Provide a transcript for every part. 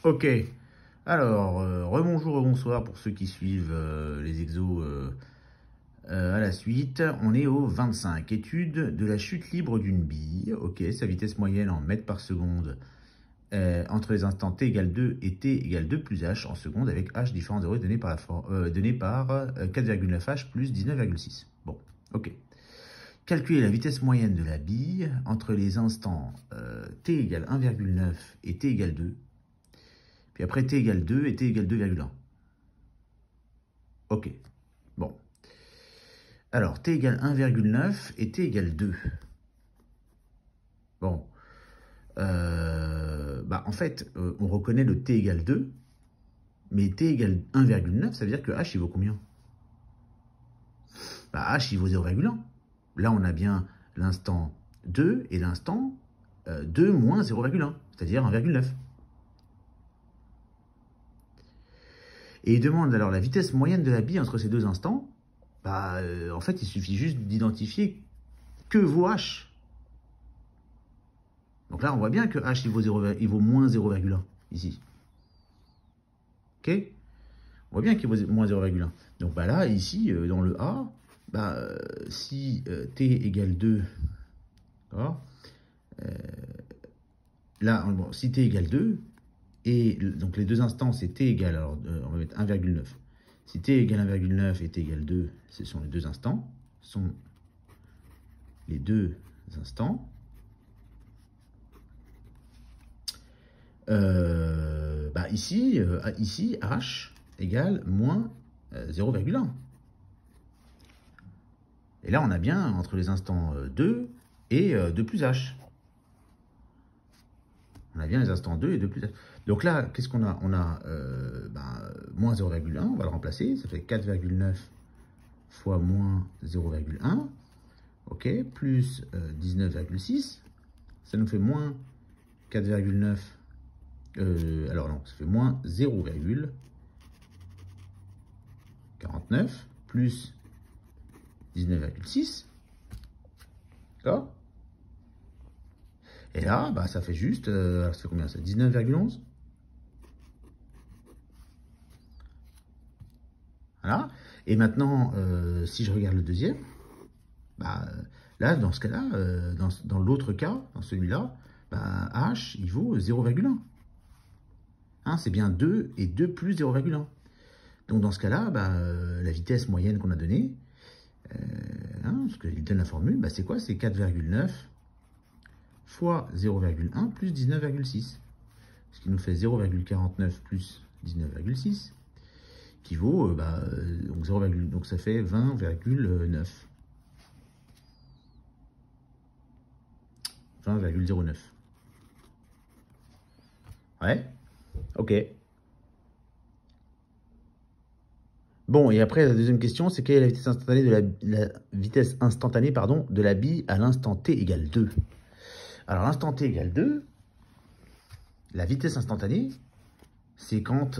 Ok, alors, rebonjour, rebonsoir pour ceux qui suivent les exos à la suite. On est au 25, étude de la chute libre d'une bille. Ok, sa vitesse moyenne en mètres par seconde entre les instants t égale 2 et t égale 2 plus h en seconde avec h différent 0 donné par, 4,9 h plus 19,6. Bon, ok. Calculer la vitesse moyenne de la bille entre les instants t égale 1,9 et t égale 2. Puis après, t égale 2 et t égale 2,1. Ok. Bon. Alors, t égale 1,9 et t égale 2. Bon. En fait, on reconnaît le t égale 2. Mais t égale 1,9, ça veut dire que h, il vaut combien? H, il vaut 0,1. Là, on a bien l'instant 2 et l'instant 2 moins 0,1, c'est-à-dire 1,9. Et il demande alors la vitesse moyenne de la bille entre ces deux instants. En fait, il suffit juste d'identifier que vaut h. Donc là, on voit bien que h, il vaut moins 0,1 ici. Ok? On voit bien qu'il vaut moins 0,1. Donc là, ici, dans le A, si t égale 2, là, bon, si t égale 2, et donc les deux instants, c'est t égale, alors on va mettre 1,9. Si t égale 1,9 et t égale 2, ce sont les deux instants. Ici, h égale moins 0,1. Et là, on a bien entre les instants 2 et 2 plus h. On a bien les instants 2 et 2 plus h. Donc là, qu'est-ce qu'on a? On a moins 0,1, on va le remplacer. Ça fait 4,9 fois moins 0,1. Ok, plus 19,6. Ça nous fait moins 4,9. Alors non, ça fait moins 0,49 plus 19,6. D'accord? Et là, ça fait juste, ça fait combien ça? 19,11. Voilà. Et maintenant, si je regarde le deuxième, là, dans ce cas-là, dans l'autre cas, dans celui-là, h, il vaut 0,1. Hein, c'est bien 2 et 2 plus 0,1. Donc dans ce cas-là, la vitesse moyenne qu'on a donnée, parce qu'il donne la formule, c'est quoi? C'est 4,9 fois 0,1 plus 19,6. Ce qui nous fait 0,49 plus 19,6, qui vaut, donc ça fait 20,9. 20,09. Ouais, ok. Bon, et après, la deuxième question, c'est quelle est la vitesse instantanée de la bille à l'instant t égale 2. Alors, l'instant t égale 2, la vitesse instantanée, c'est quand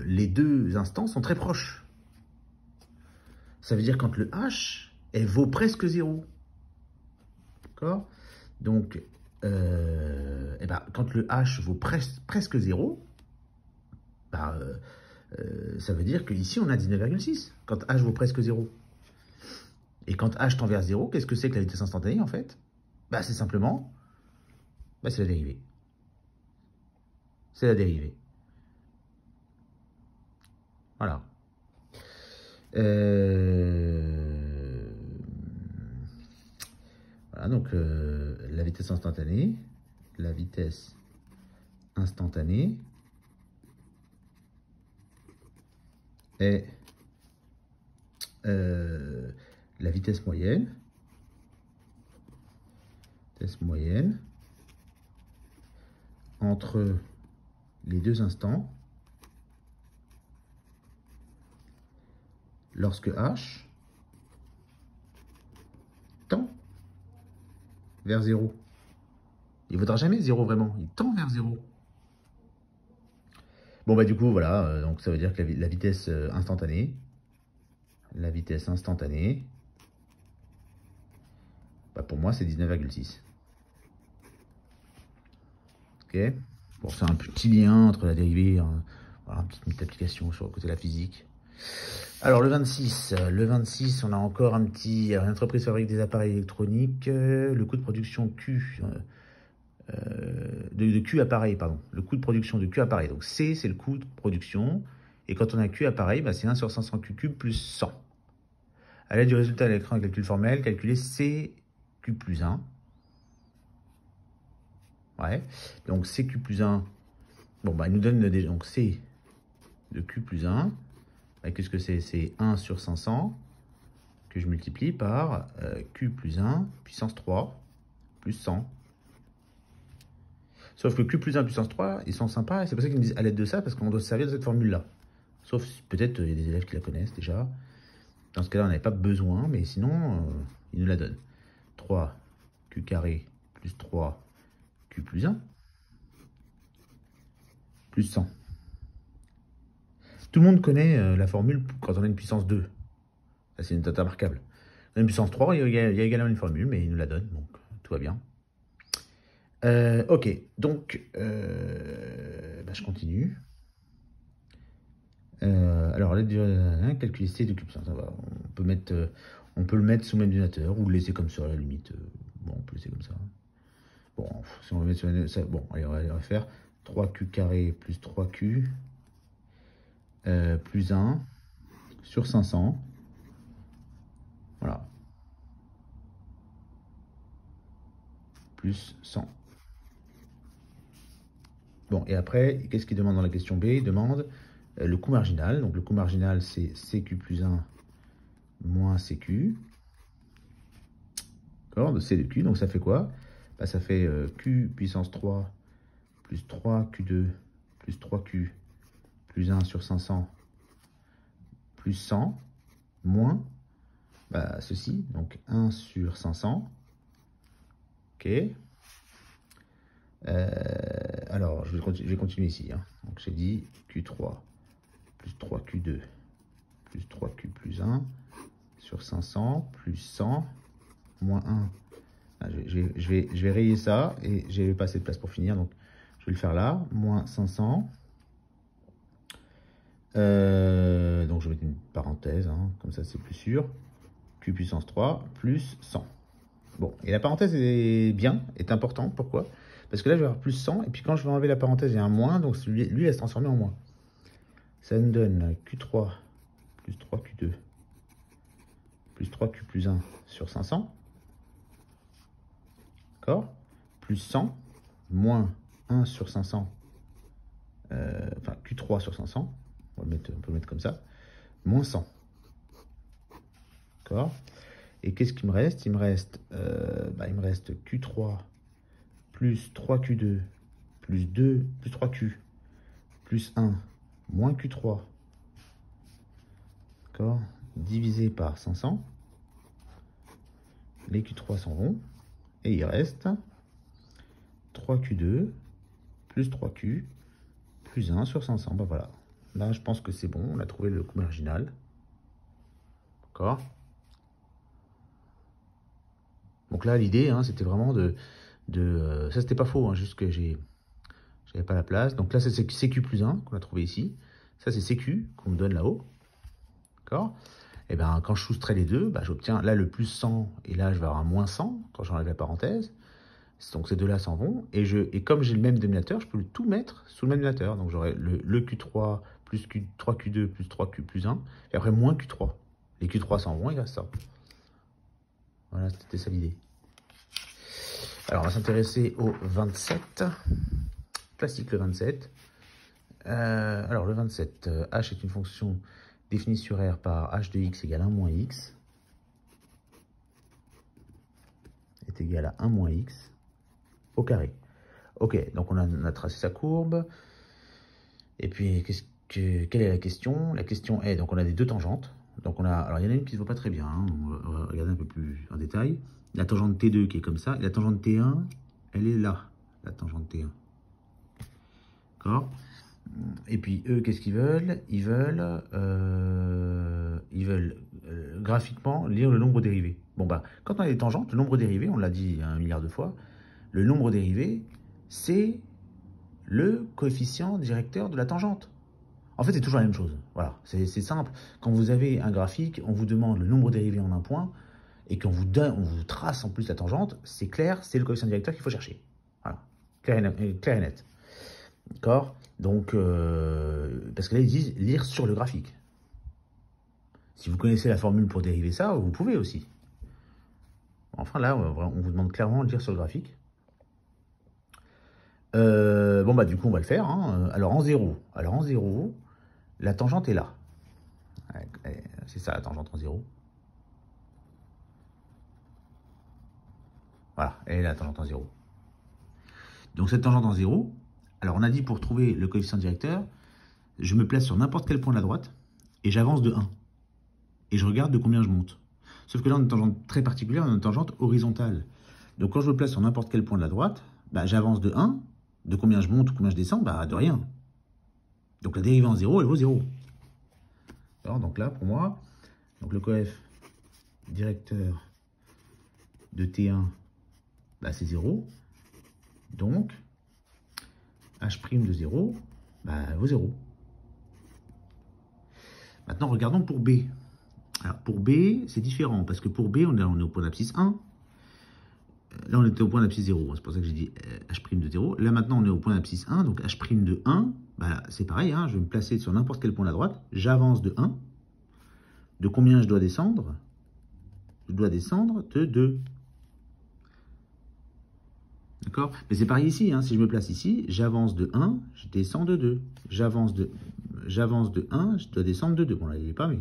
les deux instants sont très proches. Ça veut dire quand le h, elle vaut presque 0. D'accord? Donc, quand le h vaut presque 0, ça veut dire qu'ici, on a 19,6, quand h vaut presque 0. Et quand h tend vers 0, qu'est-ce que c'est que la vitesse instantanée, en fait? C'est simplement, c'est la dérivée. C'est la dérivée. Voilà. Voilà, donc la vitesse instantanée est la vitesse moyenne entre les deux instants lorsque h tend vers 0. Il ne vaudra jamais 0 vraiment, il tend vers 0. Bon, du coup, voilà, donc ça veut dire que la vitesse instantanée, pour moi, c'est 19,6. Ok? Bon, c'est un petit lien entre la dérivée, voilà, une petite application sur le côté de la physique. Alors le 26, on a encore un petit... Alors, une entreprise fabrique des appareils électroniques, le coût de production Q, de Q appareil, pardon. Le coût de production de Q appareil. Donc C, c'est le coût de production. Et quand on a Q appareil, bah, c'est 1 sur 500 Q cube plus 100. À l'aide du résultat de l'écran de calcul formel, calculer CQ plus 1. Ouais. Donc CQ plus 1. Bon, bah, il nous donne donc C de Q plus 1. Qu'est-ce que c'est? C'est 1 sur 500 que je multiplie par Q plus 1 puissance 3 plus 100. Sauf que Q plus 1 puissance 3, ils sont sympas, et c'est pour ça qu'ils me disent à l'aide de ça, parce qu'on doit se servir de cette formule-là. Sauf peut-être il y a des élèves qui la connaissent déjà. Dans ce cas-là, on n'avait pas besoin, mais sinon, ils nous la donnent. 3 Q carré plus 3 Q plus 1 plus 100. Tout le monde connaît la formule quand on a une puissance 2. Ça, c'est une date remarquable. On a une puissance 3, il y a également une formule, mais il nous la donne, donc tout va bien. Ok, donc, bah, je continue. Alors, calculer C de Q plus 1, ça va. On peut le mettre sous l'ordinateur ou le laisser comme ça à la limite. Bon, on peut le laisser comme ça. Bon, si on veut mettre sur ça, bon, allez, on va faire 3Q carré plus 3Q plus 1 sur 500. Voilà. Plus 100. Bon, et après, qu'est-ce qu'il demande dans la question B? Il demande le coût marginal. Donc, le coût marginal, c'est CQ plus 1 moins CQ. D'accord, de C de Q. Donc, ça fait quoi? Bah, ça fait Q puissance 3 plus 3Q2 plus 3Q plus 1 sur 500 plus 100 moins bah, ceci. Donc, 1 sur 500. OK. Alors, je vais continuer ici. Hein. Donc, j'ai dit Q3 plus 3Q2 plus 3Q plus 1 sur 500 plus 100 moins 1. Ah, je vais rayer ça et j'ai pas assez de place pour finir. Donc, je vais le faire là. Moins 500. Donc, je vais mettre une parenthèse. Hein, comme ça, c'est plus sûr. Q puissance 3 plus 100. Bon, et la parenthèse est importante. Pourquoi? Parce que là, je vais avoir plus 100, et puis quand je vais enlever la parenthèse, il y a un moins, donc lui, il va se transformer en moins. Ça me donne Q3 plus 3Q2 plus 3Q plus 1 sur 500. D'accord? Plus 100, moins 1 sur 500, enfin Q3 sur 500, on peut le mettre comme ça, moins 100. D'accord? Et qu'est-ce qu'il me reste? Il me reste Q3 plus 3Q2 plus 2 plus 3Q plus 1 moins Q3, d'accord, divisé par 500. Les Q3 s'en vont et il reste 3Q2 plus 3Q plus 1 sur 500. Ben voilà, là je pense que c'est bon, on a trouvé le coût marginal. D'accord. Donc là l'idée hein, c'était vraiment ça c'était pas faux, hein, juste que j'avais pas la place. Donc là c'est CQ plus 1 qu'on a trouvé ici. Ça c'est CQ qu'on me donne là-haut. D'accord. Et bien quand je soustrais les deux, bah, j'obtiens là le plus 100 et là je vais avoir un moins 100 quand j'enlève la parenthèse. Donc ces deux-là s'en vont. Et comme j'ai le même dénominateur, je peux tout mettre sous le même dénominateur. Donc j'aurai le Q3 plus Q3Q2 plus 3Q plus 1. Et après moins Q3. Les Q3 s'en vont, il reste ça. Voilà, c'était ça l'idée. Alors on va s'intéresser au 27. Classique le 27. Alors le 27, h est une fonction définie sur R par h de x égale 1 moins x. Est égal à 1 moins x au carré. Ok, donc on a tracé sa courbe. Et puis, quelle est la question? La question est, donc on a des deux tangentes. Donc alors il y en a une qui ne se voit pas très bien. Hein, on va regarder un peu plus en détail. La tangente T2 qui est comme ça. Et la tangente T1, elle est là. La tangente T1. D'accord? Et puis eux, qu'est-ce qu'ils veulent? Ils veulent graphiquement lire le nombre dérivé. Bon bah, quand on a des tangentes, le nombre dérivé, on l'a dit 1 milliard de fois, le nombre dérivé, c'est le coefficient directeur de la tangente. En fait, c'est toujours la même chose. Voilà, c'est simple. Quand vous avez un graphique, on vous demande le nombre dérivé en un point, et qu'on vous donne, on vous trace en plus la tangente, c'est clair, c'est le coefficient directeur qu'il faut chercher. Voilà, clair et net. D'accord? Donc, parce que là, ils disent lire sur le graphique. Si vous connaissez la formule pour dériver ça, vous pouvez aussi. Enfin, là, on vous demande clairement de lire sur le graphique. Bon, bah, du coup, on va le faire. Hein. Alors, en 0, la tangente est là. C'est ça, la tangente en 0. Voilà, elle est là, la tangente en 0. Donc, cette tangente en 0, alors on a dit pour trouver le coefficient directeur, je me place sur n'importe quel point de la droite et j'avance de 1. Et je regarde de combien je monte. Sauf que là, on a une tangente très particulière, on a une tangente horizontale. Donc, quand je me place sur n'importe quel point de la droite, bah, j'avance de 1. De combien je monte ou combien je descends, bah, de rien. Donc, la dérivée en 0, elle vaut 0. Alors, donc là, pour moi, donc le coef directeur de T1, bah, c'est 0. Donc, H' de 0, bah, vaut 0. Maintenant, regardons pour B. Alors, pour B, c'est différent, parce que pour B, on est au point d'abscisse 1. Là, on était au point d'abscisse 0, c'est pour ça que j'ai dit H' de 0. Là, maintenant, on est au point d'abscisse 1, donc H' de 1, bah, c'est pareil, hein, je vais me placer sur n'importe quel point de la droite, j'avance de 1. De combien je dois descendre? Je dois descendre de 2. D'accord? Mais c'est pareil ici, hein, si je me place ici, j'avance de 1, je descends de 2. J'avance de 1, je dois descendre de 2. Bon, là, il n'est pas, mais...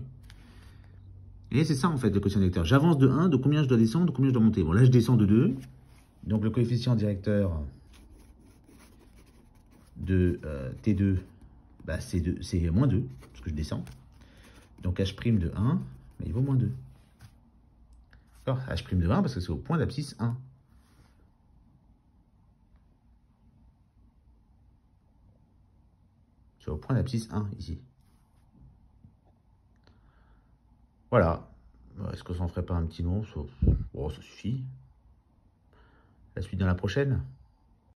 Et c'est ça, en fait, le coefficient directeur. J'avance de 1, de combien je dois descendre, de combien je dois monter. Bon, là, je descends de 2. Donc, le coefficient directeur de T2, bah, c'est moins 2, parce que je descends. Donc, H' de 1, bah, il vaut moins 2. D'accord? H' de 1, parce que c'est au point d'abscisse 1. C'est au point d'abscisse 1, ici. Voilà. Est-ce qu'on s'en ferait pas un petit nom? Oh, ça suffit. La suite dans la prochaine.